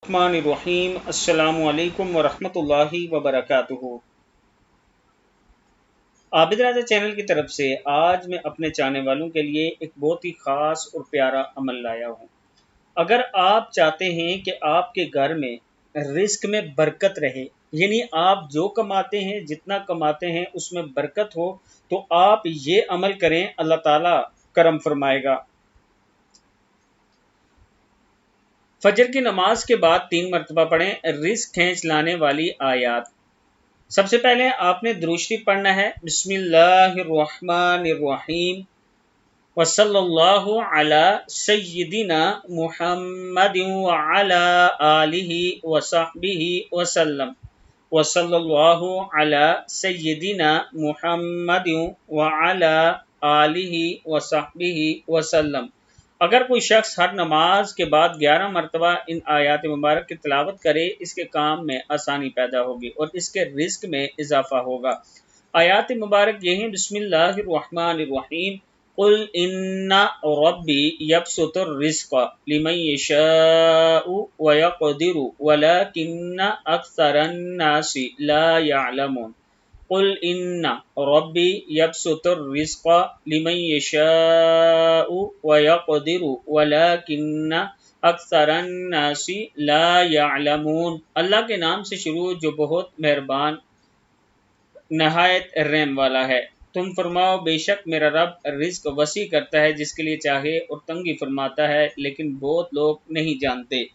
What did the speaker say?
रहमानिर्रहीम। अस्सलामु अलैकुम वरहमतुल्लाहि वबरकातुहू। आबिद राजा चैनल की तरफ से आज मैं अपने चाहने वालों के लिए एक बहुत ही ख़ास और प्यारा अमल लाया हूँ। अगर आप चाहते हैं कि आपके घर में रिस्क में बरकत रहे, यानी आप जो कमाते हैं, जितना कमाते हैं उसमें बरकत हो, तो आप ये अमल करें, अल्लाह ताला करम फरमाएगा। फजर की नमाज के बाद 3 मरतबा पढ़ें रिस्क खींच लाने वाली आयत। सबसे पहले आपने दुरूद शरीफ पढ़ना है, बिस्मिल्लाहिर्रहमानिर्रहीम वसल्लल्लाहु अला सय्यिदिना मुहम्मदिन व अला आलिहि व सहबिहि वसल्लम वसल्लल्लाहु अला सय्यिदिना मुहम्मदिन व अला आलिहि व सहबिहि वसल्लम। अगर कोई शख्स हर नमाज के बाद 11 मरतबा इन आयात मुबारक की तिलावत करे, इसके काम में आसानी पैदा होगी और इसके रिस्क में इजाफा होगा। आयात मुबारक ये हैं, बिस्मिल्लाहिर्रहमानिर्रहीम कुल इन्ना रब्बी यबसुतुर रिज़्क़ लिमन यशाउ व यक़दिरु वलाकिन्ना अक्सरन नासि ला यअलमून। कुल इन्ना रब्बी यबसुतुर रिज़्क़ लिमन यशाउ व यक़दिरु वलाकिन्ना अक्सरन नासि ला यअलमून। अल्लाह के नाम से शुरू जो बहुत मेहरबान नहायत रहम वाला है। तुम फरमाओ, बेशक मेरा रब रिज़्क वसी करता है जिसके लिए चाहे और तंगी फरमाता है, लेकिन बहुत लोग नहीं जानते।